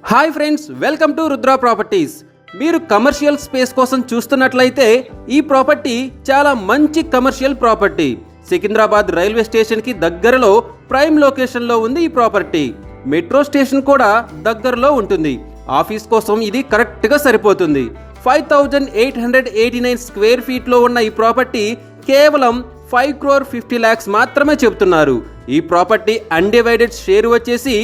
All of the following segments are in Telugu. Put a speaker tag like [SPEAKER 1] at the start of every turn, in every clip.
[SPEAKER 1] Hi friends, welcome to Rudra properties. మీరు కమర్షియల్ స్పేస్ కోసం చూస్తున్నట్లయితే ఈ ప్రాపర్టీ చాలా మంచి commercial property. Secunderabad railway station కి దగ్గరలో ప్రైమ్ లొకేషన్ లో ఉంది ఈ ప్రాపర్టీ. మెట్రో స్టేషన్ కూడా దగ్గరలో ఉంటుంది. ఆఫీస్ కోసం ఇది కరెక్ట్ గా సరిపోతుంది. 5889 స్క్వేర్ ఫీట్ లో ఉన్న ఈ ప్రాపర్టీ కేవలం 5,50 lakhs మాత్రమే చెబుతున్నారు. ఈ ప్రాపర్టీ అన్డివైడెడ్ షేర్ వచ్చేసి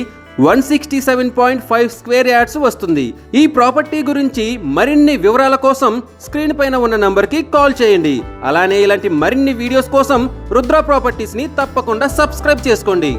[SPEAKER 1] 167.5 స్క్వేర్ యార్డ్స్ వస్తుంది. ఈ ప్రాపర్టీ గురించి మరిన్ని వివరాల కోసం స్క్రీన్ పైన ఉన్న నంబర్కి కాల్ చేయండి. అలానే ఇలాంటి మరిన్ని వీడియోస్ కోసం రుద్ర ప్రాపర్టీస్ ని తప్పకుండా సబ్స్క్రైబ్ చేసుకోండి.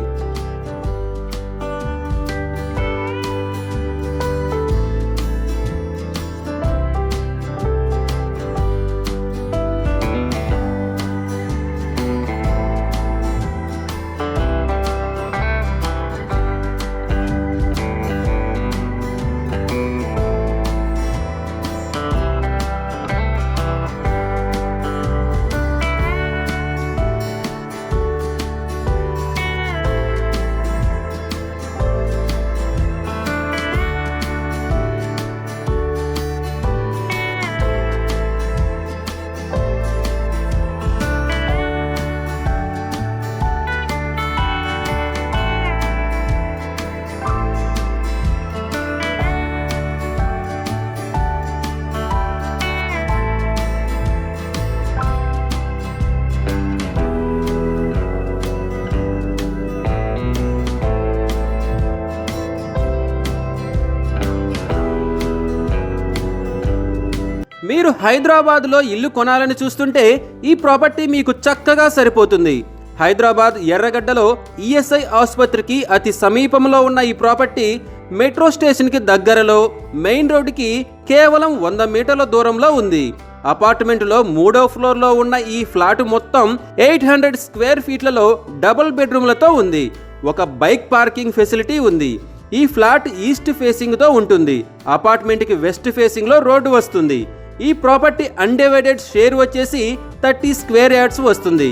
[SPEAKER 1] మీరు హైదరాబాద్లో ఇల్లు కొనాలని చూస్తుంటే ఈ ప్రాపర్టీ మీకు చక్కగా సరిపోతుంది. హైదరాబాద్ ఎర్రగడ్డలో ఈఎస్ఐ ఆసుపత్రికి అతి సమీపంలో ఉన్న ఈ ప్రాపర్టీ మెట్రో స్టేషన్కి దగ్గరలో మెయిన్ రోడ్డుకి కేవలం 100 మీటర్ల దూరంలో ఉంది. అపార్ట్మెంట్లో 3వ ఫ్లోర్లో ఉన్న ఈ ఫ్లాట్ మొత్తం 800 స్క్వేర్ ఫీట్లలో డబుల్ బెడ్రూమ్లతో ఉంది. ఒక బైక్ పార్కింగ్ ఫెసిలిటీ ఉంది. ఈ ఫ్లాట్ ఈస్ట్ ఫేసింగ్తో ఉంటుంది. అపార్ట్మెంట్కి వెస్ట్ ఫేసింగ్లో రోడ్డు వస్తుంది. ఈ ప్రాపర్టీ అన్డివైడెడ్ షేర్ వచ్చేసి 30 స్క్వేర్ యార్డ్స్ వస్తుంది.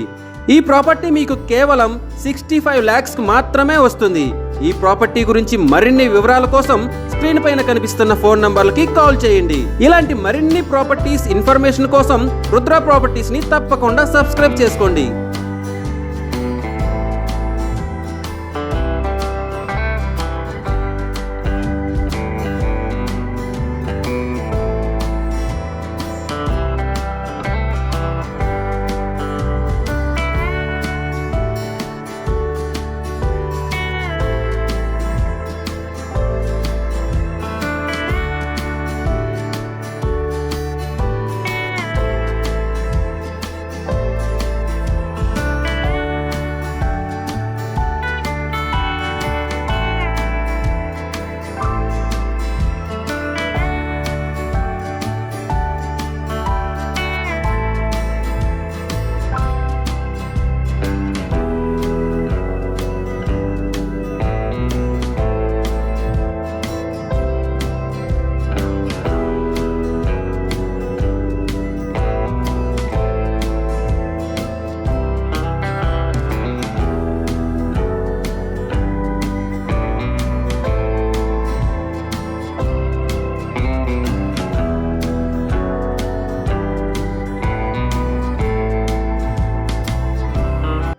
[SPEAKER 1] ఈ ప్రాపర్టీ మీకు కేవలం 65 lakhs మాత్రమే వస్తుంది. ఈ ప్రాపర్టీ గురించి మరిన్ని వివరాల కోసం స్క్రీన్ పైన కనిపిస్తున్న ఫోన్ నంబర్లకి కాల్ చేయండి. ఇలాంటి మరిన్ని ప్రాపర్టీస్ ఇన్ఫర్మేషన్ కోసం రుద్ర ప్రాపర్టీస్ ని తప్పకుండా సబ్స్క్రైబ్ చేసుకోండి.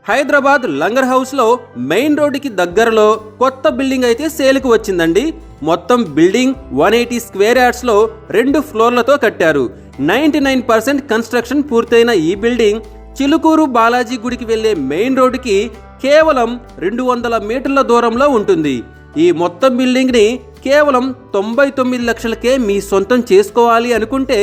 [SPEAKER 1] హైదరాబాద్ లంగర్ హౌస్లో మెయిన్ రోడ్డుకి దగ్గరలో కొత్త బిల్డింగ్ అయితే సేల్కు వచ్చిందండి. మొత్తం బిల్డింగ్ 180 స్క్వేర్ యార్డ్స్లో 2 ఫ్లోర్లతో కట్టారు. 99% కన్స్ట్రక్షన్ పూర్తయిన ఈ బిల్డింగ్ చిలుకూరు బాలాజీ గుడికి వెళ్లే మెయిన్ రోడ్డుకి కేవలం 200 మీటర్ల దూరంలో ఉంటుంది. ఈ మొత్తం బిల్డింగ్ని కేవలం 99 లక్షలకే మీ సొంతం చేసుకోవాలి అనుకుంటే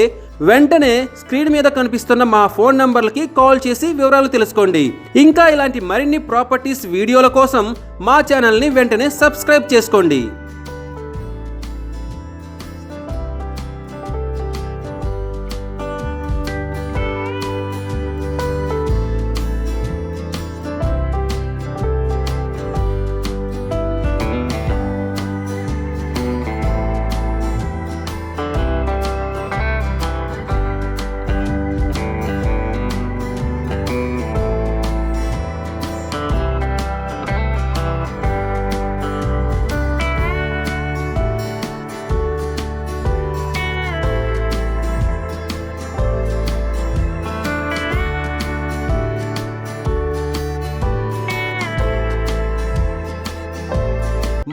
[SPEAKER 1] వెంటనే స్క్రీన్ మీద కనిపిస్తున్న మా ఫోన్ నంబర్లకి కాల్ చేసి వివరాలు తెలుసుకోండి. ఇంకా ఇలాంటి మరిన్ని ప్రాపర్టీస్ వీడియోల కోసం మా ఛానల్ని వెంటనే సబ్స్క్రైబ్ చేసుకోండి.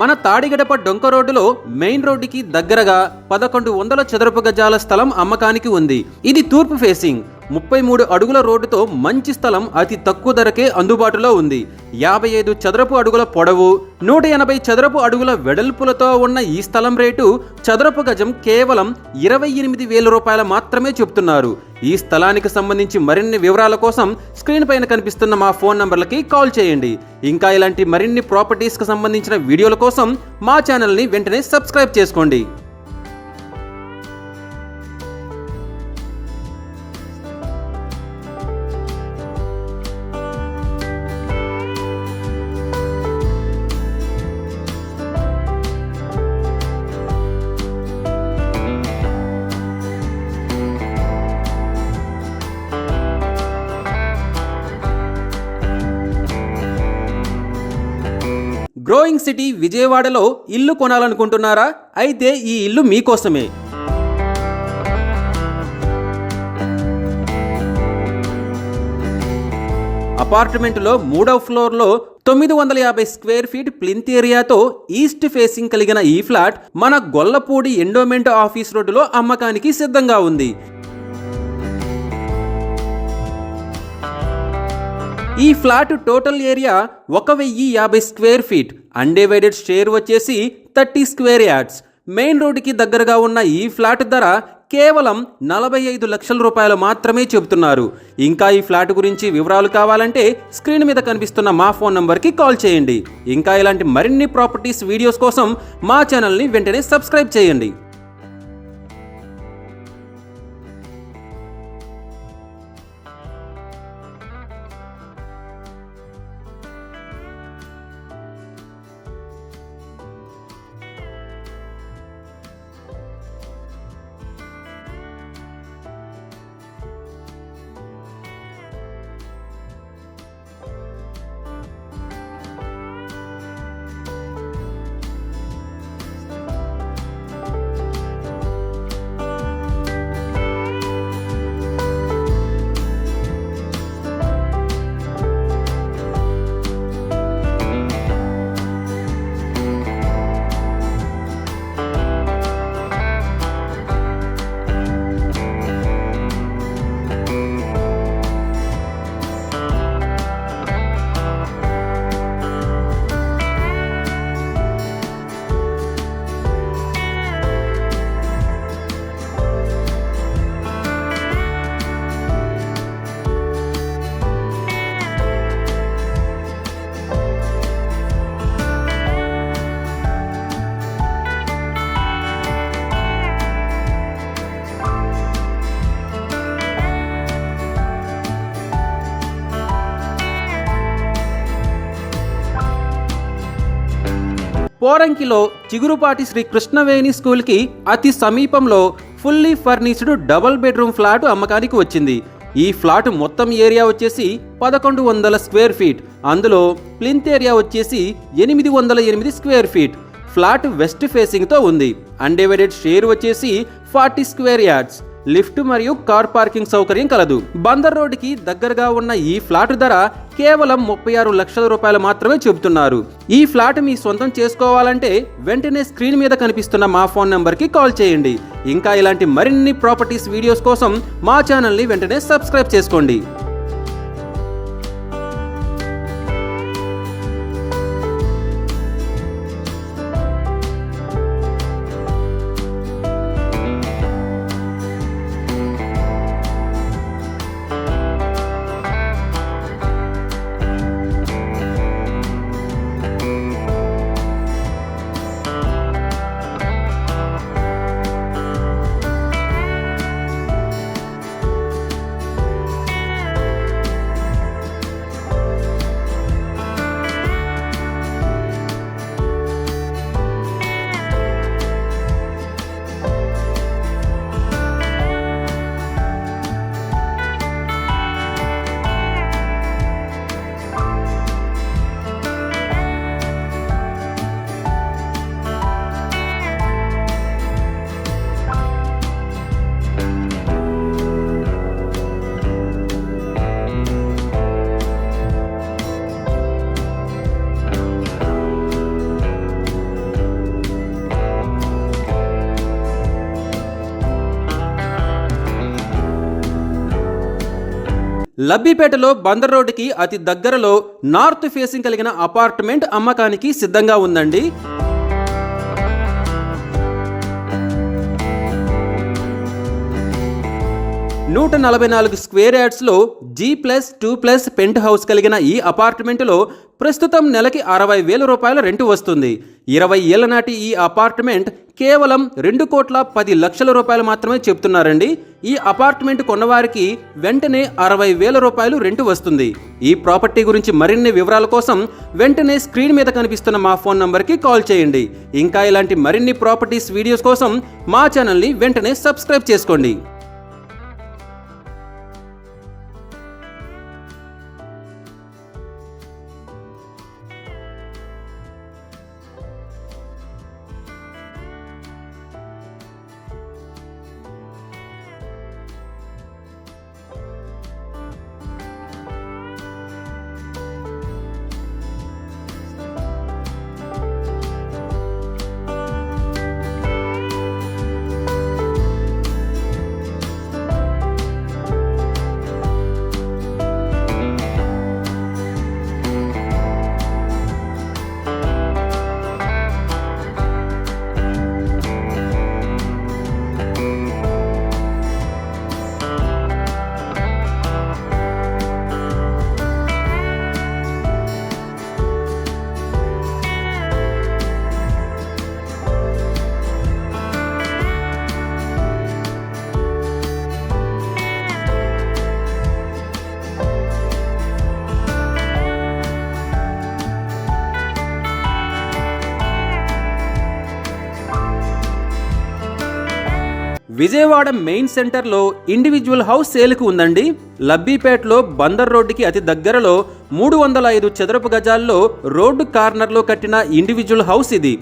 [SPEAKER 1] మన తాడిగడప డొంక రోడ్డులో మెయిన్ రోడ్డుకి దగ్గరగా 1100 చదరపు గజాల స్థలం అమ్మకానికి ఉంది. ఇది తూర్పు ఫేసింగ్, 33 అడుగుల రోడ్డుతో మంచి స్థలం అతి తక్కువ ధరకే అందుబాటులో ఉంది. 55 చదరపు అడుగుల పొడవు, 180 చదరపు అడుగుల వెడల్పులతో ఉన్న ఈ స్థలం రేటు చదరపు గజం కేవలం 28,000 రూపాయలు మాత్రమే చెప్తున్నారు. ఈ స్థలానికి సంబంధించి మరిన్ని వివరాల కోసం స్క్రీన్ పైన కనిపిస్తున్న మా ఫోన్ నంబర్లకి కాల్ చేయండి. ఇంకా ఇలాంటి మరిన్ని ప్రాపర్టీస్కి సంబంధించిన వీడియోల కోసం మా ఛానల్ని వెంటనే సబ్స్క్రైబ్ చేసుకోండి. గ్రోయింగ్ సిటీ విజయవాడలో ఇల్లు కొనాలనుకుంటున్నారా? అయితే ఈ ఇల్లు మీకోసమే. అపార్ట్మెంట్లో 3వ ఫ్లోర్లో 950 స్క్వేర్ ఫీట్ ప్లింత్ ఏరియాతో ఈస్ట్ ఫేసింగ్ కలిగిన ఈ ఫ్లాట్ మన గొల్లపూడి ఎండోమెంట్ ఆఫీస్ రోడ్డులో అమ్మకానికి సిద్ధంగా ఉంది. ఈ flat total area 1050 square feet, undivided share వచ్చేసి 30 స్క్వేర్ యార్డ్స్. మెయిన్ రోడ్డుకి దగ్గరగా ఉన్న ఈ ఫ్లాట్ ధర కేవలం 45 లక్షల రూపాయలు మాత్రమే చెబుతున్నారు. ఇంకా ఈ ఫ్లాట్ గురించి వివరాలు కావాలంటే స్క్రీన్ మీద కనిపిస్తున్న మా ఫోన్ నంబర్కి కాల్ చేయండి. ఇంకా ఇలాంటి మరిన్ని ప్రాపర్టీస్ వీడియోస్ కోసం మా ఛానల్ని వెంటనే సబ్స్క్రైబ్ చేయండి. పోరంకిలో చిగురుపాటి శ్రీ కృష్ణవేణి స్కూల్కి అతి సమీపంలో fully furnished double bedroom flat అమ్మకానికి వచ్చింది. ఈ ఫ్లాట్ మొత్తం ఏరియా వచ్చేసి 1100 స్క్వేర్ ఫీట్, అందులో ప్లింత్ ఏరియా వచ్చేసి 808 స్క్వేర్ ఫీట్. ఫ్లాట్ వెస్ట్ ఫేసింగ్తో ఉంది. అన్డివైడెడ్ షేర్ వచ్చేసి 40 స్క్వేర్ యార్డ్స్. లిఫ్ట్ మరియు కార్ పార్కింగ్ సౌకర్యం కలదు. బందర్ రోడ్డుకి దగ్గరగా ఉన్న ఈ ఫ్లాట్ ధర కేవలం 36 లక్షల రూపాయలు మాత్రమే చెబుతున్నారు. ఈ ఫ్లాట్ మీ సొంతం చేసుకోవాలంటే వెంటనే స్క్రీన్ మీద కనిపిస్తున్న మా ఫోన్ నెంబర్కి కాల్ చేయండి. ఇంకా ఇలాంటి మరిన్ని ప్రాపర్టీస్ వీడియోస్ కోసం మా ఛానల్ని వెంటనే సబ్స్క్రైబ్ చేసుకోండి. లబ్బిపేటలో బందర్ రోడ్డుకి అతి దగ్గరలో నార్త్ ఫేసింగ్ కలిగిన అపార్ట్మెంట్ అమ్మకానికి సిద్ధంగా ఉందండి. $144 స్క్వేర్ యార్డ్స్లో G+2+ పెంట్ హౌస్ కలిగిన ఈ అపార్ట్మెంటులో ప్రస్తుతం నెలకి ₹60,000 రెంటు వస్తుంది. 20 ఏళ్ల నాటి ఈ అపార్ట్మెంట్ కేవలం ₹2,10,00,000 మాత్రమే చెప్తున్నారండి. ఈ అపార్ట్మెంట్ కొన్నవారికి వెంటనే ₹60,000 రెంటు వస్తుంది. ఈ ప్రాపర్టీ గురించి మరిన్ని వివరాల కోసం వెంటనే స్క్రీన్ మీద కనిపిస్తున్న మా ఫోన్ నంబర్కి కాల్ చేయండి. ఇంకా ఇలాంటి మరిన్ని ప్రాపర్టీస్ వీడియోస్ కోసం మా ఛానల్ని వెంటనే సబ్స్క్రైబ్ చేసుకోండి. విజయవాడ మెయిన్ సెంటర్లో ఇండివిజువల్ హౌస్ సేల్కు ఉందండి. లబ్బిపేటలో బందర్ రోడ్డుకి అతి దగ్గరలో 305 చదరపు గజాల్లో రోడ్డు కార్నర్లో కట్టిన ఇండివిజువల్ హౌస్ ఇది.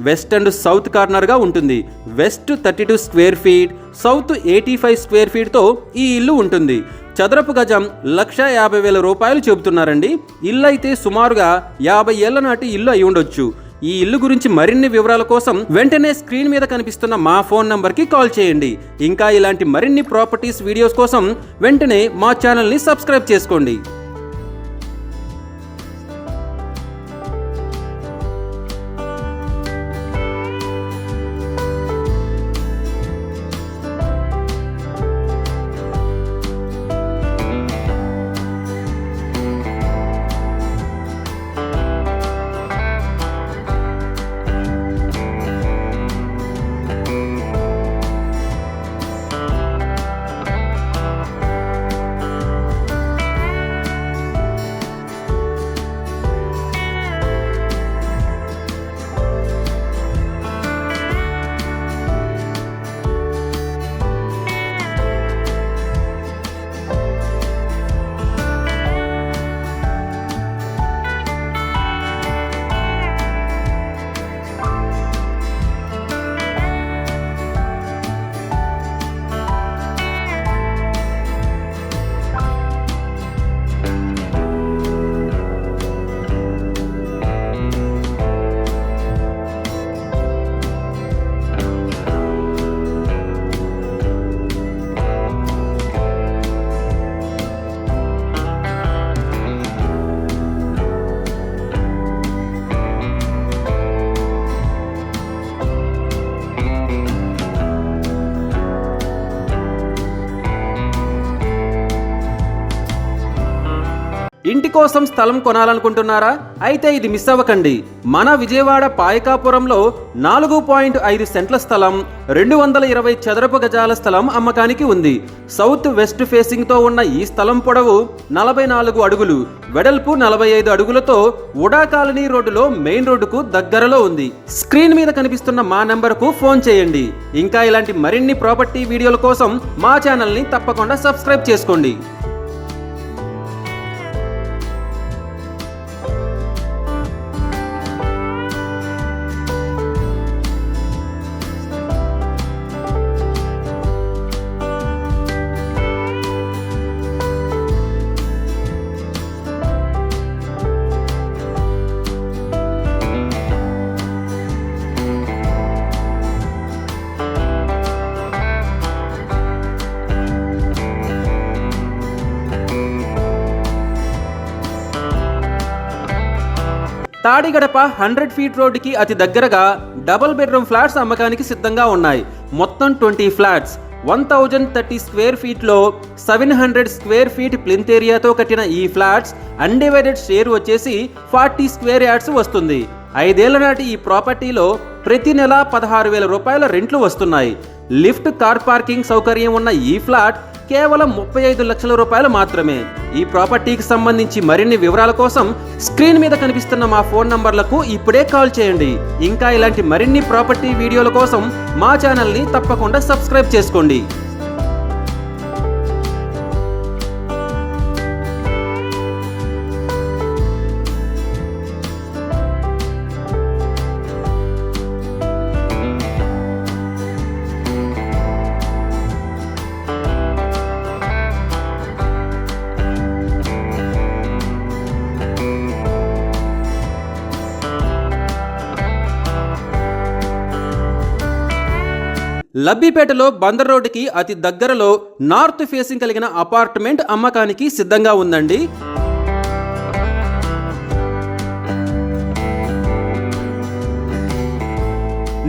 [SPEAKER 1] వెస్ట్ అండ్ సౌత్ కార్నర్గా ఉంటుంది. West 32 square feet, south 85 square ఫీట్తో ఈ ఇల్లు ఉంటుంది. చదరపు గజం ₹150,000 చెబుతున్నారండి. ఇల్లు అయితే సుమారుగా 50 ఏళ్ల నాటి ఇల్లు అయి ఉండొచ్చు. ఈ ఇల్లు గురించి మరిన్ని వివరాల కోసం వెంటనే స్క్రీన్ మీద కనిపిస్తున్న మా ఫోన్ నంబర్కి కాల్ చేయండి. ఇంకా ఇలాంటి మరిన్ని ప్రాపర్టీస్ వీడియోస్ కోసం వెంటనే మా ఛానల్ని సబ్స్క్రైబ్ చేసుకోండి. ఇంటి కోసం స్థలం కొనాలనుకుంటున్నారా? అయితే ఇది మిస్ అవ్వకండి. మన విజయవాడ పాయకాపురంలో 4.5 సెంట్ల స్థలం, 220 చదరపు గజాల స్థలం అమ్మకానికి ఉంది. సౌత్ వెస్ట్ ఫేసింగ్తో ఉన్న ఈ స్థలం పొడవు 44 అడుగులు, వెడల్పు 45 అడుగులతో ఉడా కాలనీ రోడ్డులో మెయిన్ రోడ్డుకు దగ్గరలో ఉంది. స్క్రీన్ మీద కనిపిస్తున్న మా నెంబర్కు ఫోన్ చేయండి. ఇంకా ఇలాంటి మరిన్ని ప్రాపర్టీ వీడియోల కోసం మా ఛానల్ని తప్పకుండా సబ్స్క్రైబ్ చేసుకోండి. తాడిగడప 100 ఫీట్ రోడ్డుకి అతి దగ్గరగా డబుల్ బెడ్రూమ్ ఫ్లాట్స్ అమ్మకానికి సిద్ధంగా ఉన్నాయి. మొత్తం 20 ఫ్లాట్స్ 1030 స్క్వేర్ ఫీట్లో 700 స్క్వేర్ ఫీట్ ప్లింత్ ఏరియాతో కట్టిన ఈ ఫ్లాట్స్ అన్డివైడెడ్ షేర్ వచ్చేసి 40 స్క్వేర్ యార్డ్స్ వస్తుంది. 5 ఏళ్ల నాటి ఈ ప్రాపర్టీలో ప్రతి నెల 16,000 రూపాయల రెంట్లు వస్తున్నాయి. లిఫ్ట్, కార్ పార్కింగ్ సౌకర్యం ఉన్న ఈ ఫ్లాట్ కేవలం 35 లక్షల రూపాయలు మాత్రమే. ఈ ప్రాపర్టీకి సంబంధించి మరిన్ని వివరాల కోసం స్క్రీన్ మీద కనిపిస్తున్న మా ఫోన్ నంబర్లకు ఇప్పుడే కాల్ చేయండి. ఇంకా ఇలాంటి మరిన్ని ప్రాపర్టీ వీడియోల కోసం మా ఛానల్ని తప్పకుండా సబ్స్క్రైబ్ చేసుకోండి. లబ్బిపేటలో బందర్ రోడ్డుకి అతి దగ్గరలో నార్త్ ఫేసింగ్ కలిగిన అపార్ట్మెంట్ అమ్మకానికి సిద్ధంగా ఉందండి.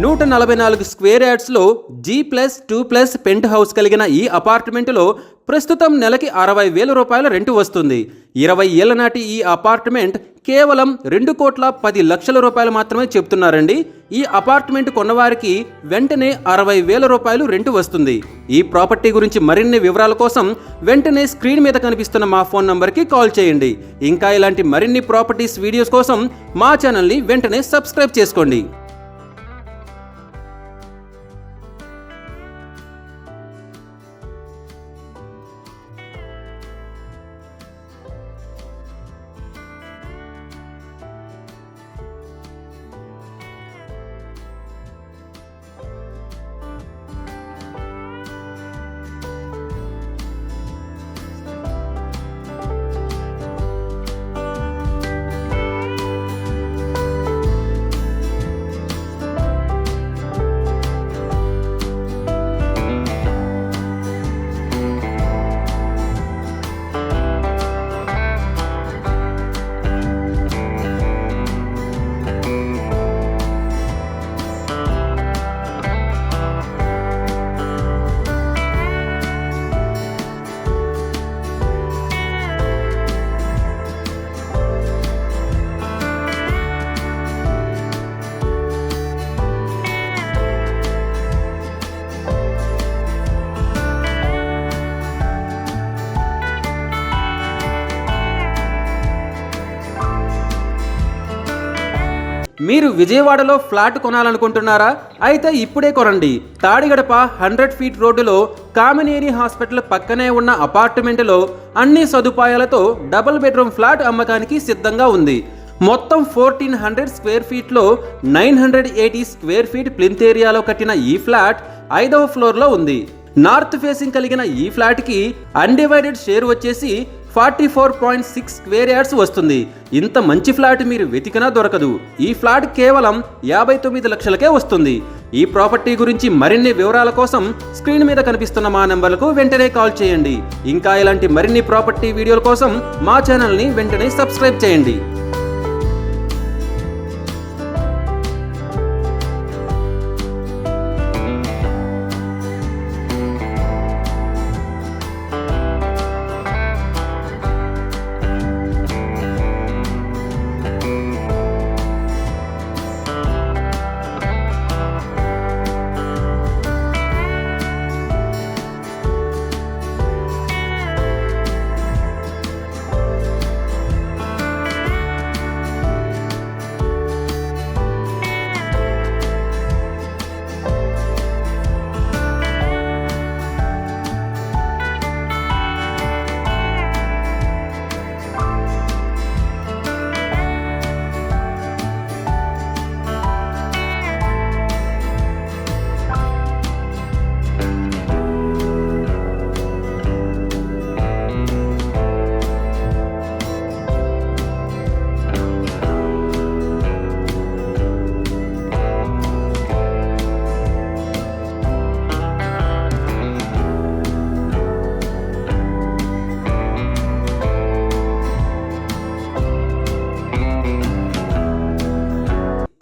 [SPEAKER 1] 144 స్క్వేర్ యార్డ్స్లో G+2+ పెంట్ హౌస్ కలిగిన ఈ అపార్ట్మెంటులో ప్రస్తుతం నెలకి 60,000 రూపాయల రెంటు వస్తుంది. 20 ఏళ్ల నాటి ఈ అపార్ట్మెంట్ కేవలం 2,10,00,000 రూపాయలు మాత్రమే చెప్తున్నారండి. ఈ అపార్ట్మెంట్ కొన్నవారికి వెంటనే 60,000 రూపాయలు రెంటు వస్తుంది. ఈ ప్రాపర్టీ గురించి మరిన్ని వివరాల కోసం వెంటనే స్క్రీన్ మీద కనిపిస్తున్న మా ఫోన్ నంబర్కి కాల్ చేయండి. ఇంకా ఇలాంటి మరిన్ని ప్రాపర్టీస్ వీడియోస్ కోసం మా ఛానల్ని వెంటనే సబ్స్క్రైబ్ చేసుకోండి. మీరు విజయవాడలో ఫ్లాట్ కొనాలనుకుంటున్నారా? అయితే ఇప్పుడే కొనండి. తాడిగడప 100 ఫీట్ రోడ్డులో కామినేని హాస్పిటల్ పక్కనే ఉన్న అపార్ట్మెంటులో అన్ని సదుపాయాలతో డబుల్ బెడ్రూమ్ ఫ్లాట్ అమ్మకానికి సిద్ధంగా ఉంది. మొత్తం 1400 స్క్వేర్ ఫీట్లో 980 స్క్వేర్ ఫీట్ ప్లింత్ ఏరియాలో కట్టిన ఈ ఫ్లాట్ 5వ ఫ్లోర్లో ఉంది. నార్త్ ఫేసింగ్ కలిగిన ఈ ఫ్లాట్కి అన్డివైడెడ్ షేర్ వచ్చేసి 44.6 స్క్వేర్ యార్డ్స్ వస్తుంది. ఇంత మంచి ఫ్లాట్ మీరు వెతికినా దొరకదు. ఈ ఫ్లాట్ కేవలం 59 లక్షలకే వస్తుంది. ఈ ప్రాపర్టీ గురించి మరిన్ని వివరాల కోసం స్క్రీన్ మీద కనిపిస్తున్న మా నెంబర్లకు వెంటనే కాల్ చేయండి. ఇంకా ఇలాంటి మరిన్ని ప్రాపర్టీ వీడియోల కోసం మా ఛానల్ని వెంటనే సబ్స్క్రైబ్ చేయండి.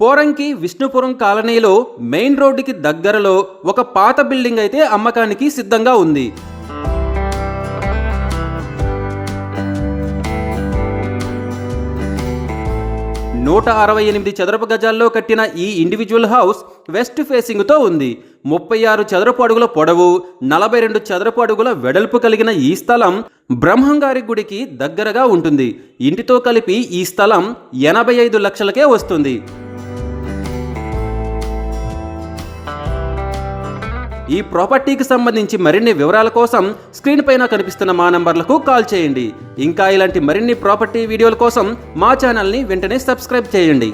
[SPEAKER 1] పోరంకి విష్ణుపురం కాలనీలో మెయిన్ రోడ్డుకి దగ్గరలో ఒక పాత బిల్డింగ్ అయితే అమ్మకానికి సిద్ధంగా ఉంది. నూట 68 చదరపు గజాల్లో కట్టిన ఈ ఇండివిజువల్ హౌస్ వెస్ట్ ఫేసింగ్తో ఉంది. 36 చదరపు అడుగుల పొడవు, 42 చదరపు అడుగుల వెడల్పు కలిగిన ఈ స్థలం బ్రహ్మంగారి గుడికి దగ్గరగా ఉంటుంది. ఇంటితో కలిపి ఈ స్థలం 85 లక్షలకే వస్తుంది. ఈ ప్రాపర్టీకి సంబంధించి మరిన్ని వివరాల కోసం స్క్రీన్ పైన కనిపిస్తున్న మా నంబర్లకు కాల్ చేయండి. ఇంకా ఇలాంటి మరిన్ని ప్రాపర్టీ వీడియోల కోసం మా ఛానల్ని వెంటనే సబ్స్క్రైబ్ చేయండి.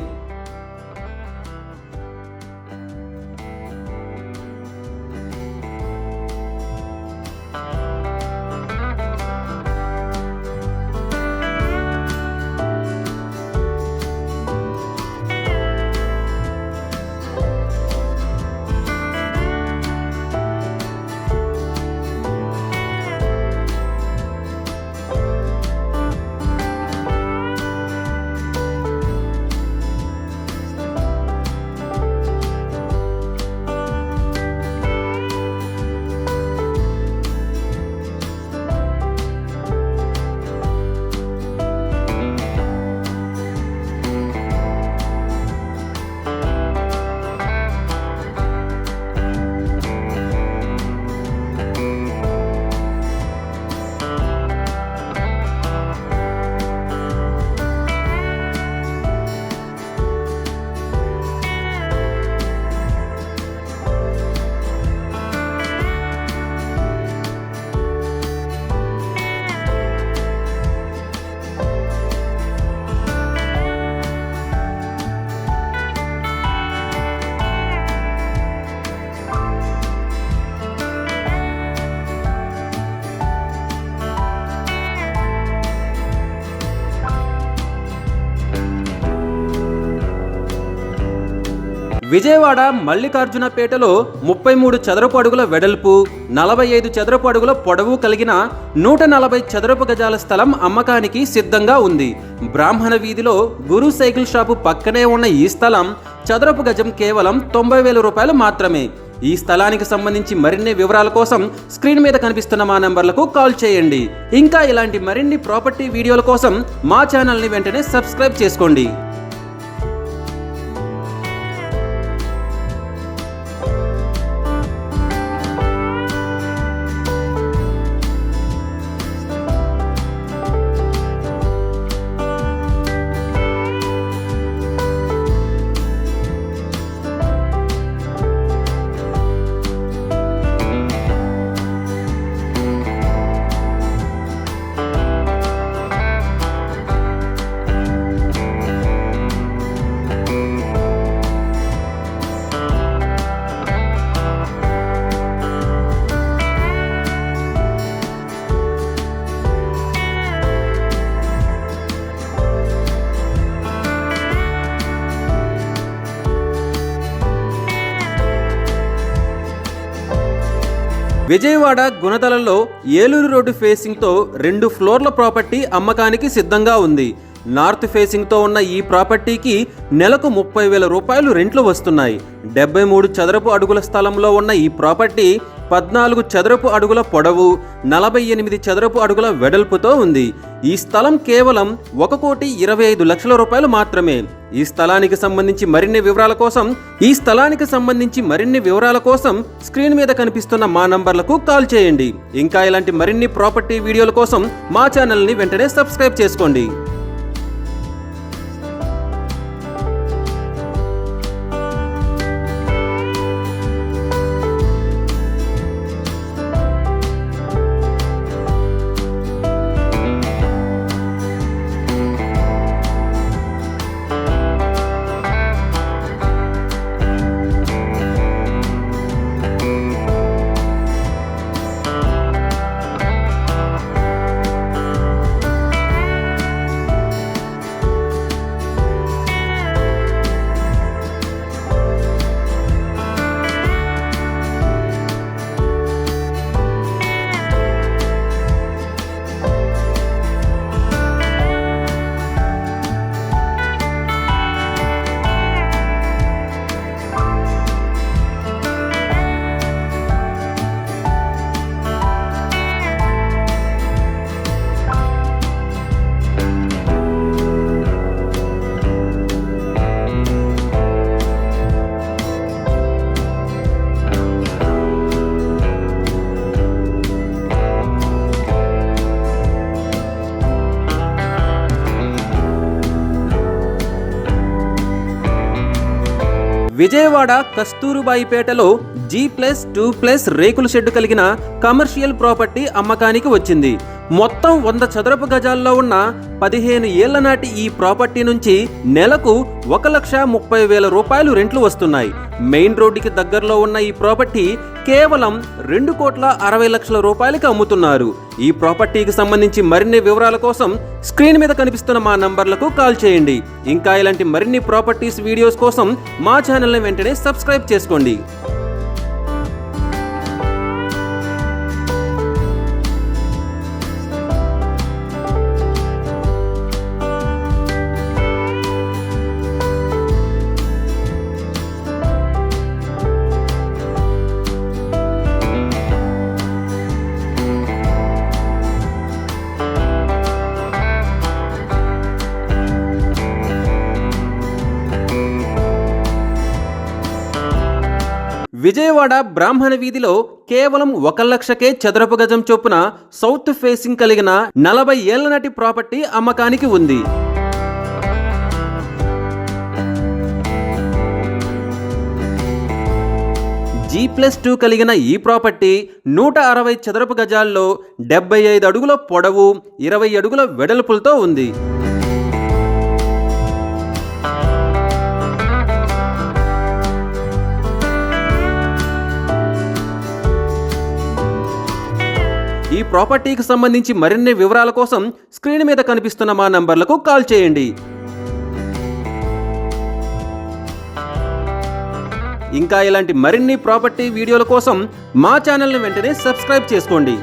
[SPEAKER 1] విజయవాడ మల్లికార్జునపేటలో 33 చదరపు అడుగుల వెడల్పు, 45 చదరపు అడుగుల పొడవు కలిగిన 140 చదరపు గజాల స్థలం అమ్మకానికి సిద్ధంగా ఉంది. బ్రాహ్మణ వీధిలో గురు సైకిల్ షాపు పక్కనే ఉన్న ఈ స్థలం చదరపు గజం కేవలం 90,000 రూపాయలు మాత్రమే. ఈ స్థలానికి సంబంధించి మరిన్ని వివరాల కోసం స్క్రీన్ మీద కనిపిస్తున్న మా నంబర్లకు కాల్ చేయండి. ఇంకా ఇలాంటి మరిన్ని ప్రాపర్టీ వీడియోల కోసం మా ఛానల్ని వెంటనే సబ్స్క్రైబ్ చేసుకోండి. విజయవాడ గుణదలలో ఏలూరు రోడ్డు ఫేసింగ్తో 2 ఫ్లోర్ల ప్రాపర్టీ అమ్మకానికి సిద్ధంగా ఉంది. నార్త్ ఫేసింగ్తో ఉన్న ఈ ప్రాపర్టీకి నెలకు 30,000 రూపాయలు రెంట్లు వస్తున్నాయి. 73 చదరపు అడుగుల స్థలంలో ఉన్న ఈ ప్రాపర్టీ 14 చదరపు అడుగుల పొడవు, 48 చదరపు అడుగుల వెడల్పుతో ఉంది. ఈ స్థలం కేవలం 1,25,00,000 రూపాయలు మాత్రమే. ఈ స్థలానికి సంబంధించి మరిన్ని వివరాల కోసం స్క్రీన్ మీద కనిపిస్తున్న మా నంబర్లకు కాల్ చేయండి. ఇంకా ఇలాంటి మరిన్ని ప్రాపర్టీ వీడియోల కోసం మా ఛానల్ని వెంటనే సబ్స్క్రైబ్ చేసుకోండి. విజయవాడ కస్తూరుబాయిపేటలో G+2+ రేకుల షెడ్డు కలిగిన కమర్షియల్ ప్రాపర్టీ అమ్మకానికి వచ్చింది. మొత్తం 100 చదరపు గజాల్లో ఉన్న 15 ఏళ్ల నాటి ఈ ప్రాపర్టీ నుంచి నెలకు 1,30,000 రూపాయలు రెంట్లు వస్తున్నాయి. మెయిన్ రోడ్డుకి దగ్గరలో ఉన్న ఈ ప్రాపర్టీ కేవలం 2,60,00,000 రూపాయలకి అమ్ముతున్నారు. ఈ ప్రాపర్టీకి సంబంధించి మరిన్ని వివరాల కోసం స్క్రీన్ మీద కనిపిస్తున్న మా నంబర్లకు కాల్ చేయండి. ఇంకా ఇలాంటి మరిన్ని ప్రాపర్టీస్ వీడియోస్ కోసం మా ఛానల్ని వెంటనే సబ్స్క్రైబ్ చేసుకోండి. విజయవాడ బ్రాహ్మణ వీధిలో కేవలం 1,00,000కే చదరపు గజం చొప్పున సౌత్ ఫేసింగ్ కలిగిన 40 ఏళ్ల నాటి ప్రాపర్టీ అమ్మకానికి ఉంది. G+2 కలిగిన ఈ ప్రాపర్టీ 160 చదరపు గజాల్లో 75 అడుగుల పొడవు, 20 అడుగుల వెడల్పులతో ఉంది. ఈ ప్రాపర్టీకి సంబంధించి మరిన్ని వివరాల కోసం స్క్రీన్ మీద కనిపిస్తున్న మా నంబర్లకు కాల్ చేయండి. ఇంకా ఇలాంటి మరిన్ని ప్రాపర్టీ వీడియోల కోసం మా ఛానల్ని వెంటనే సబ్స్క్రైబ్ చేసుకోండి.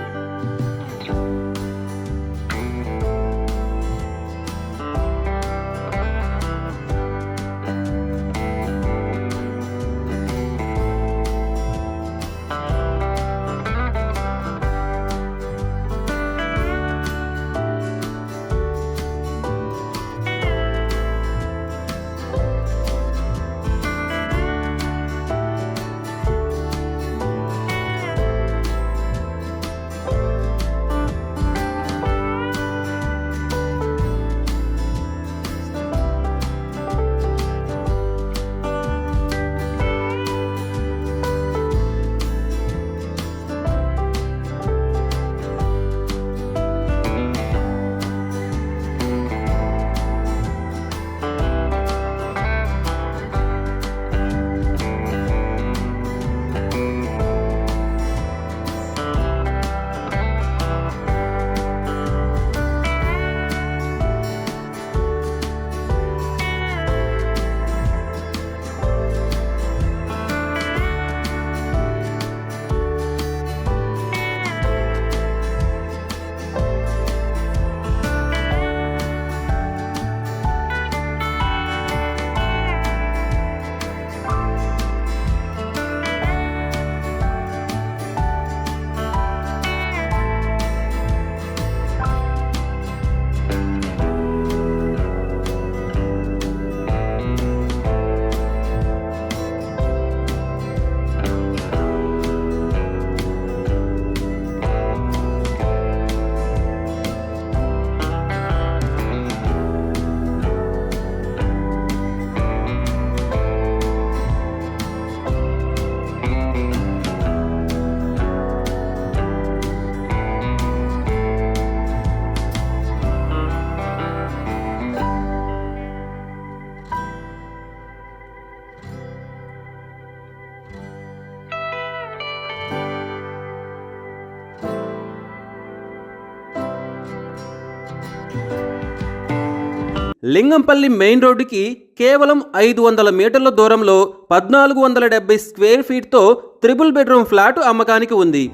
[SPEAKER 1] లింగంపల్లి మెయిన్ రోడ్డుకి కేవలం 500 మీటర్ల దూరంలో 1470 స్క్వేర్ ఫీట్తో 3 బెడ్రూమ్ ఫ్లాట్ అమ్మకానికి ఉంది.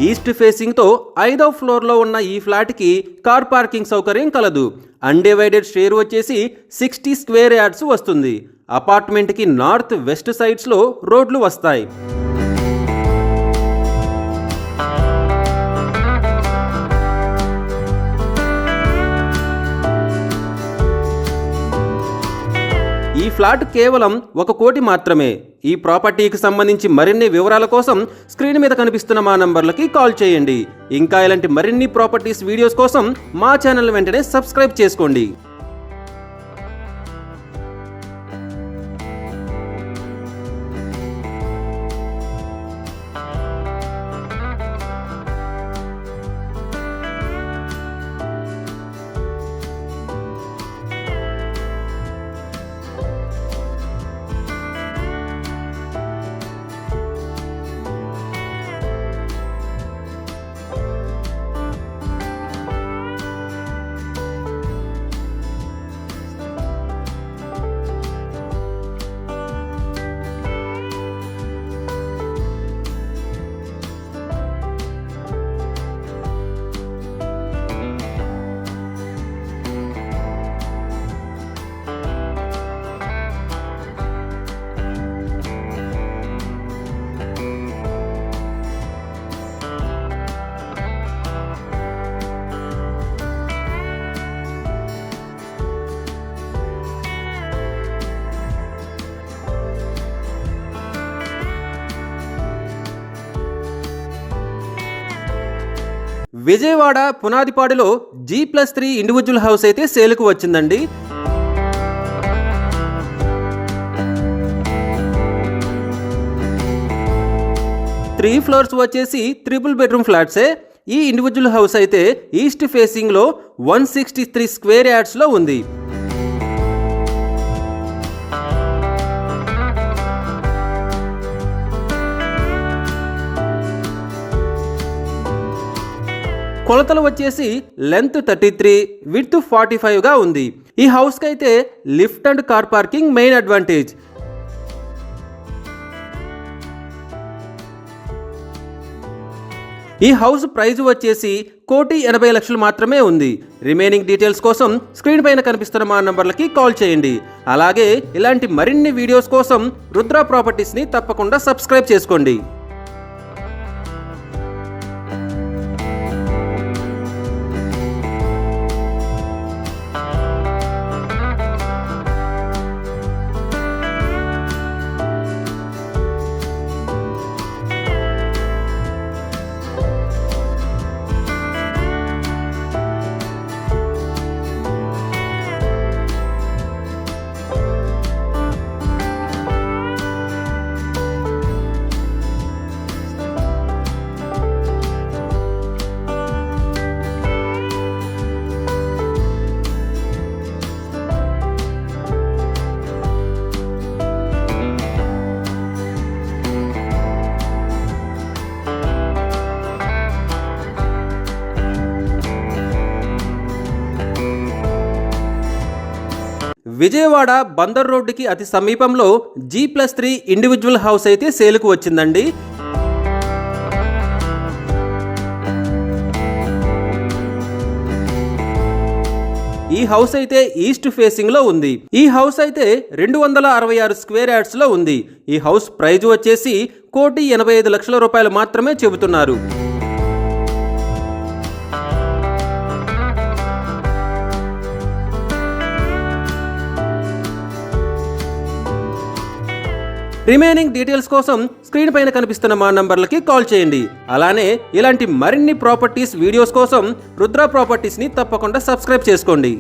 [SPEAKER 1] ఈస్ట్ ఫేసింగ్తో 5వ ఫ్లోర్లో ఉన్న ఈ ఫ్లాట్కి కార్ పార్కింగ్ సౌకర్యం కలదు. అన్డివైడెడ్ షేర్ వచ్చేసి 60 స్క్వేర్ యార్డ్స్ వస్తుంది. అపార్ట్మెంట్కి నార్త్ వెస్ట్ సైడ్స్లో రోడ్లు వస్తాయి. ఈ ఈ ఫ్లాట్ కేవలం 1 కోటి మాత్రమే. ఈ ప్రాపర్టీకి సంబంధించి మరిన్ని వివరాల కోసం స్క్రీన్ మీద కనిపిస్తున్న మా నంబర్లకి కాల్ చేయండి. ఇంకా ఇలాంటి మరిన్ని ప్రాపర్టీస్ వీడియోస్ కోసం మా ఛానల్ వెంటనే సబ్స్క్రైబ్ చేసుకోండి. విజయవాడ పునాదిపాడులో G+3 ఇండివిజువల్ హౌస్ అయితే సేల్కు వచ్చిందండి. త్రీ ఫ్లోర్స్ వచ్చేసి 3 బెడ్రూమ్ ఫ్లాట్సే. ఈ ఇండివిజువల్ హౌస్ అయితే ఈస్ట్ ఫేసింగ్ లో 163 స్క్వేర్ యార్డ్స్ లో ఉంది. కొలతలు వచ్చేసి లెంత్ 33, విడ్త్ 45 గా ఉంది. ఈ హౌస్ కి అయితే lift and car parking main advantage. ఈ హౌస్ ప్రైస్ వచ్చేసి 1,80,00,000 మాత్రమే ఉంది. రిమైనింగ్ డీటెయిల్స్ కోసం స్క్రీన్ పైన కనిపిస్తున్న మా నంబర్లకి కాల్ చేయండి. అలాగే ఇలాంటి మరిన్ని వీడియోస్ కోసం రుద్ర ప్రాపర్టీస్ ని తప్పకుండా సబ్స్క్రైబ్ చేసుకోండి. విజయవాడ బందర్ రోడ్డుకి అతి సమీపంలో G+3 ఇండివిజువల్ హౌస్ అయితే సేల్కు వచ్చిందండి. ఈ హౌస్ అయితే ఈస్ట్ ఫేసింగ్ లో ఉంది. ఈ హౌస్ అయితే 266 స్క్వేర్ యార్డ్స్ లో ఉంది. ఈ హౌస్ ప్రైజ్ వచ్చేసి 1,85,00,000 మాత్రమే చెబుతున్నారు. రిమైనింగ్ డీటెయిల్స్ కోసం స్క్రీన్ పైన కనిపిస్తున్న మా నంబర్లకి కాల్ చేయండి. అలానే ఇలాంటి మరిన్ని ప్రాపర్టీస్ వీడియోస్ కోసం రుద్ర ప్రాపర్టీస్ని తప్పకుండా సబ్స్క్రైబ్ చేసుకోండి.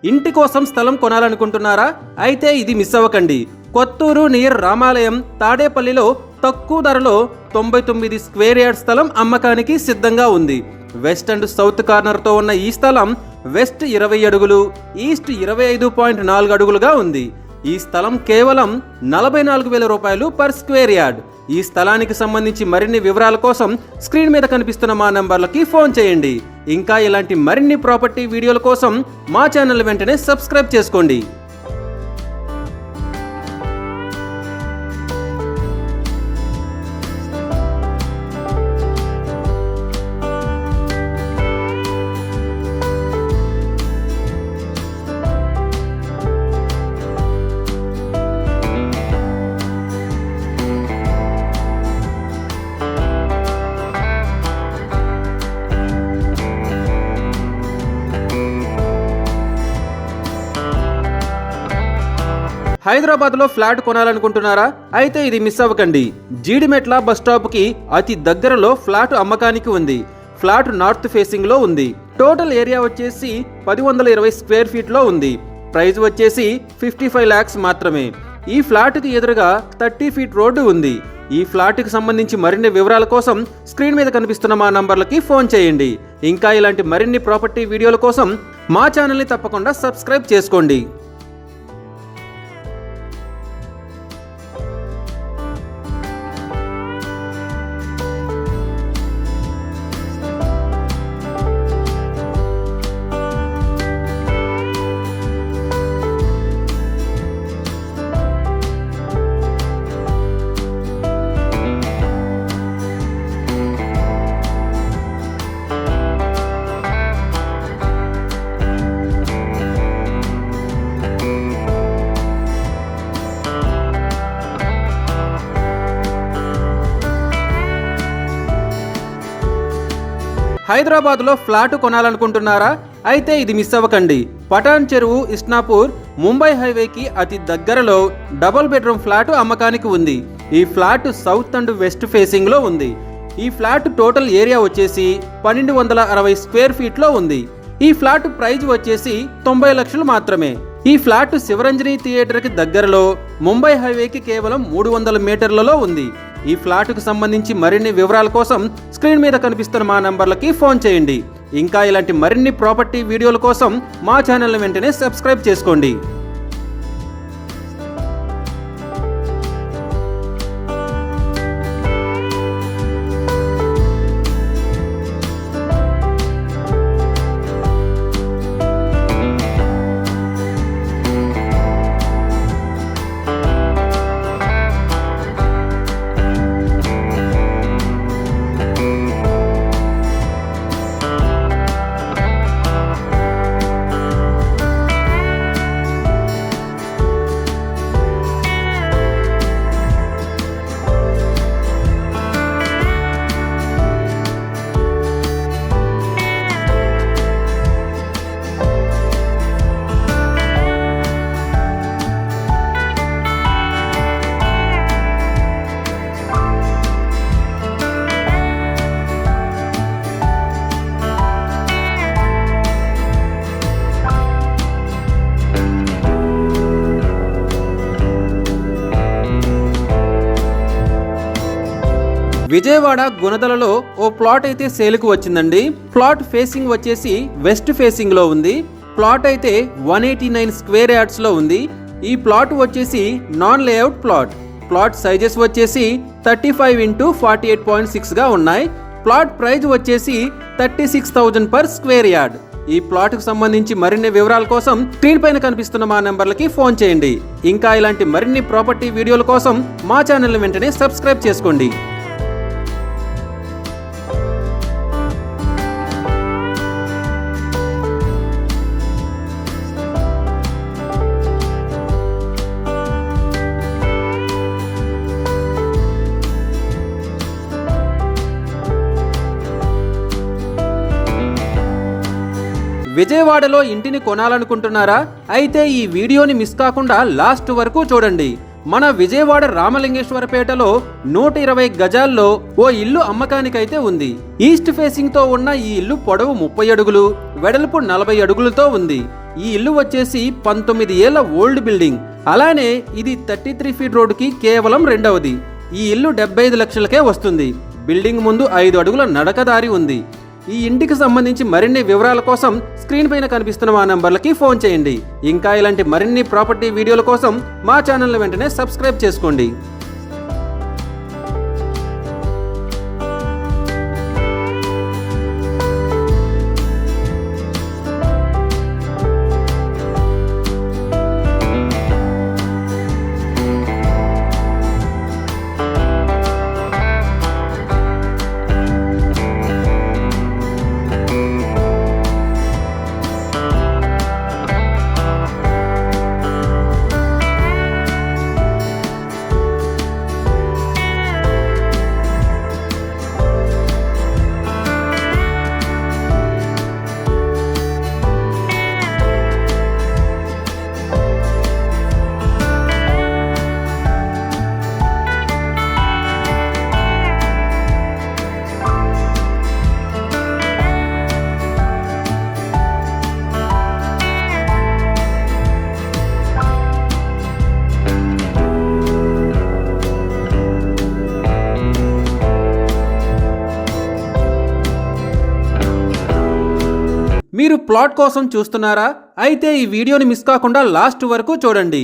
[SPEAKER 1] ఇంటి కోసం స్థలం కొనాలనుకుంటున్నారా? అయితే ఇది మిస్ అవ్వకండి. కొత్తూరు నియర్ రామాలయం తాడేపల్లిలో తక్కువ ధరలో 99 స్క్వేర్ యార్డ్ స్థలం అమ్మకానికి సిద్ధంగా ఉంది. వెస్ట్ అండ్ సౌత్ కార్నర్తో ఉన్న ఈ స్థలం వెస్ట్ 20 అడుగులు, ఈస్ట్ 25.4 అడుగులుగా ఉంది. ఈ స్థలం కేవలం 44,000 రూపాయలు పర్ స్క్వేర్ యార్డ్. ఈ స్థలానికి సంబంధించి మరిన్ని వివరాల కోసం స్క్రీన్ మీద కనిపిస్తున్న మా నంబర్లకి ఫోన్ చేయండి. ఇంకా ఇలాంటి మరిన్ని ప్రాపర్టీ వీడియోల కోసం మా ఛానల్ వెంటనే సబ్స్క్రైబ్ చేసుకోండి. హైదరాబాద్లో ఫ్లాట్ కొనాలనుకుంటున్నారా? అయితే ఇది మిస్ అవ్వకండి. జీడిమెట్ల బస్ స్టాప్కి అతి దగ్గరలో ఫ్లాట్ అమ్మకానికి ఉంది. ఫ్లాట్ నార్త్ ఫేసింగ్లో ఉంది. టోటల్ ఏరియా వచ్చేసి 1020 స్క్వేర్ ఫీట్లో ఉంది. ప్రైస్ వచ్చేసి 55 lakhs మాత్రమే. ఈ ఫ్లాట్కి ఎదురుగా 30 feet రోడ్డు ఉంది. ఈ ఫ్లాట్కి సంబంధించి మరిన్ని వివరాల కోసం స్క్రీన్ మీద కనిపిస్తున్న మా నంబర్లకి ఫోన్ చేయండి. ఇంకా ఇలాంటి మరిన్ని ప్రాపర్టీ వీడియోల కోసం మా ఛానల్ని తప్పకుండా సబ్స్క్రైబ్ చేసుకోండి. హైదరాబాద్లో ఫ్లాట్ కొనాలనుకుంటున్నారా? అయితే ఇది మిస్ అవ్వకండి. పటాన్ చెరువు ఇస్నాపూర్ ముంబై హైవేకి అతి దగ్గరలో డబుల్ బెడ్రూమ్ ఫ్లాట్ అమ్మకానికి ఉంది. ఈ ఫ్లాట్ సౌత్ అండ్ వెస్ట్ ఫేసింగ్లో ఉంది. ఈ ఫ్లాట్ టోటల్ ఏరియా వచ్చేసి 1260 స్క్వేర్ ఫీట్లో ఉంది. ఈ ఫ్లాట్ ప్రైజ్ వచ్చేసి 90 లక్షలు మాత్రమే. ఈ ఫ్లాట్ శివరంజని థియేటర్కి దగ్గరలో ముంబై హైవేకి కేవలం 300 మీటర్లలో ఉంది. ఈ ఫ్లాట్కు సంబంధించి మరిన్ని వివరాల కోసం స్క్రీన్ మీద కనిపిస్తున్న మా నంబర్లకి ఫోన్ చేయండి. ఇంకా ఇలాంటి మరిన్ని ప్రాపర్టీ వీడియోల కోసం మా ఛానల్ని వెంటనే సబ్స్క్రైబ్ చేసుకోండి. విజయవాడ గుణదలలో ఓ ప్లాట్ అయితే సేల్కు వచ్చిందండి. ప్లాట్ ఫేసింగ్ వచ్చేసి వెస్ట్ ఫేసింగ్ లో ఉంది. ప్లాట్ అయితే 189 స్క్వేర్ యార్డ్స్ లో ఉంది. ఈ ప్లాట్ వచ్చేసి non layout plot. Plot sizes వచ్చేసి 35x48.6 గా ఉన్నాయి. ప్లాట్ ప్రైస్ వచ్చేసి 36,000 పర్ స్క్వేర్ యార్డ్. ఈ ప్లాట్ కు సంబంధించి మరిన్ని వివరాల కోసం స్క్రీన్ పైన కనిపిస్తున్న మా నంబర్లకి ఫోన్ చేయండి. ఇంకా ఇలాంటి మరిన్ని ప్రాపర్టీ వీడియోల కోసం మా ఛానల్ వెంటనే సబ్స్క్రైబ్ చేసుకోండి. విజయవాడలో ఇంటిని కొనాలనుకుంటున్నారా? అయితే ఈ వీడియోని మిస్ కాకుండా లాస్ట్ వరకు చూడండి. మన విజయవాడ రామలింగేశ్వరపేటలో 120 గజాల్లో ఓ ఇల్లు అమ్మకానికైతే ఉంది. ఈస్ట్ ఫేసింగ్ తో ఉన్న ఈ ఇల్లు పొడవు 30 అడుగులు, వెడల్పు 40 అడుగులతో ఉంది. ఈ ఇల్లు వచ్చేసి 19 ఏళ్ల ఓల్డ్ బిల్డింగ్. అలానే ఇది 33 ఫీట్ రోడ్డుకి కేవలం రెండవది. ఈ ఇల్లు 75 లక్షలకే వస్తుంది. బిల్డింగ్ ముందు 5 అడుగుల నడకదారి ఉంది. ఈ ఇంటికి సంబంధించి మరిన్ని వివరాల కోసం స్క్రీన్ పైన కనిపిస్తున్న మా నంబర్లకి ఫోన్ చేయండి. ఇంకా ఇలాంటి మరిన్ని ప్రాపర్టీ వీడియోల కోసం మా ఛానల్ని వెంటనే సబ్స్క్రైబ్ చేసుకోండి. మీరు ప్లాట్ కోసం చూస్తున్నారా? అయితే ఈ వీడియోని మిస్ కాకుండా లాస్ట్ వరకు చూడండి.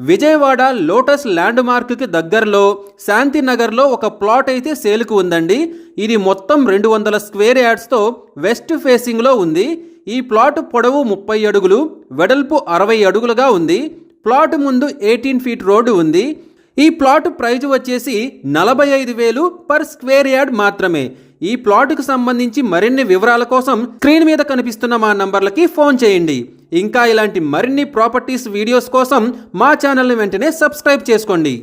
[SPEAKER 1] విజయవాడ లోటస్ ల్యాండ్ మార్క్కి దగ్గరలో శాంతినగర్లో ఒక ప్లాట్ అయితే సేల్కు ఉందండి. ఇది మొత్తం 200 స్క్వేర్ యార్డ్స్తో వెస్ట్ ఫేసింగ్లో ఉంది. ఈ ప్లాట్ పొడవు 30 అడుగులు, వెడల్పు 60 అడుగులుగా ఉంది. ప్లాట్ ముందు 18 ఫీట్ రోడ్డు ఉంది. ఈ ప్లాట్ ప్రైజ్ వచ్చేసి 45,000 పర్ స్క్వేర్ యార్డ్ మాత్రమే. ఈ ప్లాట్కు సంబంధించి మరిన్ని వివరాల కోసం స్క్రీన్ మీద కనిపిస్తున్న మా నంబర్లకి ఫోన్ చేయండి. ఇంకా ఇలాంటి మరిన్ని ప్రాపర్టీస్ వీడియోస్ కోసం మా ఛానల్ని వెంటనే సబ్స్క్రైబ్ చేసుకోండి.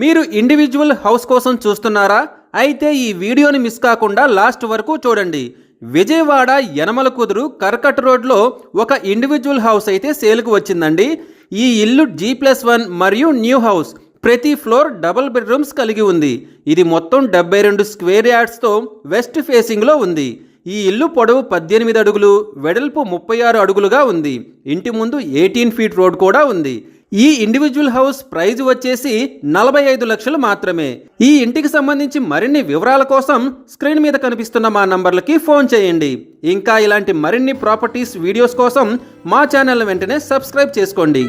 [SPEAKER 1] మీరు ఇండివిజువల్ హౌస్ కోసం చూస్తున్నారా? అయితే ఈ వీడియోని మిస్ కాకుండా లాస్ట్ వరకు చూడండి. విజయవాడ యనమల కుదురు కర్కట్ రోడ్లో ఒక ఇండివిజువల్ హౌస్ అయితే సేల్కు వచ్చిందండి. ఈ ఇల్లు G+1 మరియు న్యూ హౌస్. ప్రతి ఫ్లోర్ డబుల్ బెడ్రూమ్స్ కలిగి ఉంది. ఇది మొత్తం 72 స్క్వేర్ యార్డ్స్తో వెస్ట్ ఫేసింగ్లో ఉంది. ఈ ఇల్లు పొడవు 18 అడుగులు, వెడల్పు 36 అడుగులుగా ఉంది. ఇంటి ముందు 18 ఫీట్ రోడ్ కూడా ఉంది. ఈ ఇండివిజువల్ హౌస్ ప్రైజ్ వచ్చేసి 45 లక్షలు మాత్రమే. ఈ ఇంటికి సంబంధించి మరిన్ని వివరాల కోసం స్క్రీన్ మీద కనిపిస్తున్న మా నంబర్లకి ఫోన్ చేయండి. ఇంకా ఇలాంటి మరిన్ని ప్రాపర్టీస్ వీడియోస్ కోసం మా ఛానల్ వెంటనే సబ్స్క్రైబ్ చేసుకోండి.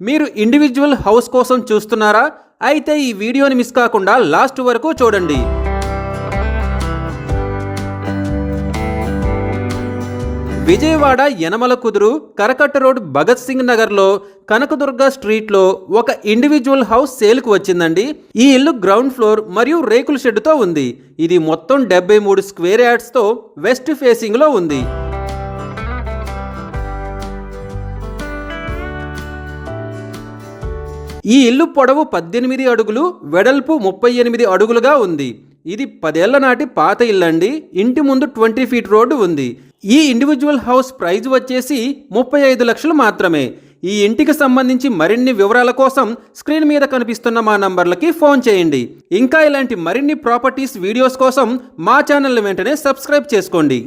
[SPEAKER 1] మీరు ఇండివిజువల్ హౌస్ కోసం చూస్తున్నారా? అయితే ఈ వీడియోని మిస్ కాకుండా లాస్ట్ వరకు చూడండి. విజయవాడ యనమల కుదురు కరకట్ట రోడ్ భగత్ సింగ్ నగర్లో కనకదుర్గ స్ట్రీట్లో ఒక ఇండివిజువల్ హౌస్ సేల్కు వచ్చిందండి. ఈ ఇల్లు గ్రౌండ్ ఫ్లోర్ మరియు రేకుల షెడ్తో ఉంది. ఇది మొత్తం 73 స్క్వేర్ యార్డ్స్తో వెస్ట్ ఫేసింగ్లో ఉంది. ఈ ఇల్లు పొడవు 18 అడుగులు, వెడల్పు 38 అడుగులుగా ఉంది. ఇది 10 ఏళ్ల నాటి పాత ఇల్లండి. ఇంటి ముందు 20 ఫీట్ రోడ్డు ఉంది. ఈ ఇండివిజువల్ హౌస్ ప్రైజ్ వచ్చేసి 35 లక్షలు మాత్రమే. ఈ ఇంటికి సంబంధించి మరిన్ని వివరాల కోసం స్క్రీన్ మీద కనిపిస్తున్న మా నంబర్లకి ఫోన్ చేయండి. ఇంకా ఇలాంటి మరిన్ని ప్రాపర్టీస్ వీడియోస్ కోసం మా ఛానల్ని వెంటనే సబ్స్క్రైబ్ చేసుకోండి.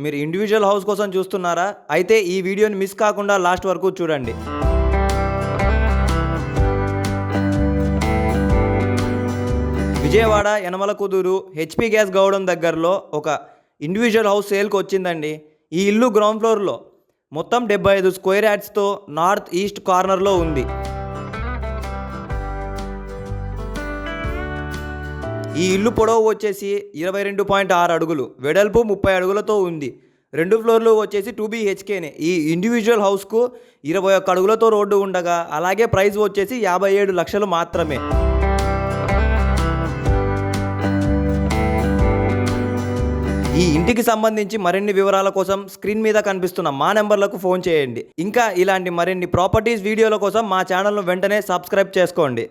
[SPEAKER 2] మీరు ఇండివిజువల్ హౌస్ కోసం చూస్తున్నారా? అయితే ఈ వీడియోని మిస్ కాకుండా లాస్ట్ వరకు చూడండి. Vijayawada Yanamalakuduru HP gas godown దగ్గరలో ఒక ఇండివిజువల్ హౌస్ సేల్కి వచ్చిందండి. ఈ ఇల్లు గ్రౌండ్ ఫ్లోర్లో మొత్తం 75 స్క్వేర్ యార్డ్స్తో నార్త్ ఈస్ట్ కార్నర్లో ఉంది. ఈ ఇల్లు పొడవు వచ్చేసి 22.6 అడుగులు, వెడల్పు 30 అడుగులతో ఉంది. 2 ఫ్లోర్లు వచ్చేసి 2 BHKనే. ఈ ఇండివిజువల్ హౌస్కు 21 అడుగులతో రోడ్డు ఉండగా, అలాగే ప్రైస్ వచ్చేసి 57 లక్షలు మాత్రమే. ఈ ఇంటికి సంబంధించి మరిన్ని వివరాల కోసం స్క్రీన్ మీద కనిపిస్తున్న మా నెంబర్లకు ఫోన్ చేయండి. ఇంకా ఇలాంటి మరిన్ని ప్రాపర్టీస్ వీడియోల కోసం మా ఛానల్ను వెంటనే సబ్స్క్రైబ్ చేసుకోండి.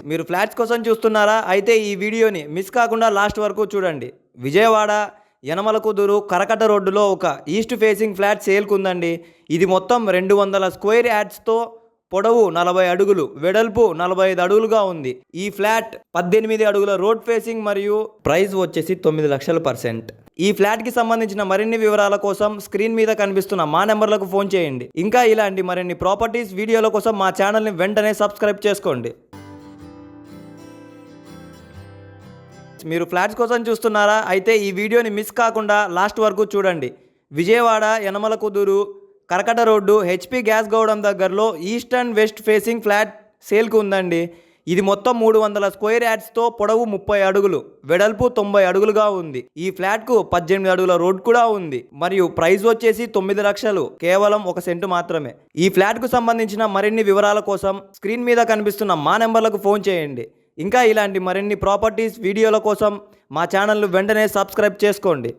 [SPEAKER 2] మీరు ఫ్లాట్స్ కోసం చూస్తున్నారా? అయితే ఈ వీడియోని మిస్ కాకుండా లాస్ట్ వరకు చూడండి. విజయవాడ యనమలకుదురు కరకట్ట రోడ్డులో ఒక ఈస్ట్ ఫేసింగ్ ఫ్లాట్ సేల్కు ఉందండి. ఇది మొత్తం 200 స్క్వేర్ యార్డ్స్తో పొడవు 40 అడుగులు, వెడల్పు 45 అడుగులుగా ఉంది. ఈ ఫ్లాట్ 18 అడుగుల రోడ్ ఫేసింగ్ మరియు ప్రైస్ వచ్చేసి 9 లక్షలు%. ఈ ఫ్లాట్కి సంబంధించిన మరిన్ని వివరాల కోసం స్క్రీన్ మీద కనిపిస్తున్న మా నెంబర్లకు ఫోన్ చేయండి. ఇంకా ఇలాంటి మరిన్ని ప్రాపర్టీస్ వీడియోల కోసం మా ఛానల్ని వెంటనే సబ్స్క్రైబ్ చేసుకోండి. మీరు ఫ్లాట్స్ కోసం చూస్తున్నారా? అయితే ఈ వీడియోని మిస్ కాకుండా లాస్ట్ వరకు చూడండి. విజయవాడ యనమలకుదురు కరకట్ట రోడ్డు హెచ్పి గ్యాస్ గౌడం దగ్గరలో east and west facing flat సేల్కు ఉందండి. ఇది మొత్తం 300 స్క్వేర్ యార్డ్స్తో పొడవు 30 అడుగులు, వెడల్పు 90 అడుగులుగా ఉంది. ఈ ఫ్లాట్కు 18 అడుగుల రోడ్ కూడా ఉంది మరియు ప్రైస్ వచ్చేసి 9 లక్షలు, కేవలం 1 సెంటు మాత్రమే. ఈ ఫ్లాట్కు సంబంధించిన మరిన్ని వివరాల కోసం స్క్రీన్ మీద కనిపిస్తున్న మా నెంబర్లకు ఫోన్ చేయండి. ఇంకా ఇలాంటి మరిన్ని ప్రాపర్టీస్ వీడియోల కోసం మా ఛానల్ను వెంటనే సబ్స్క్రైబ్ చేసుకోండి.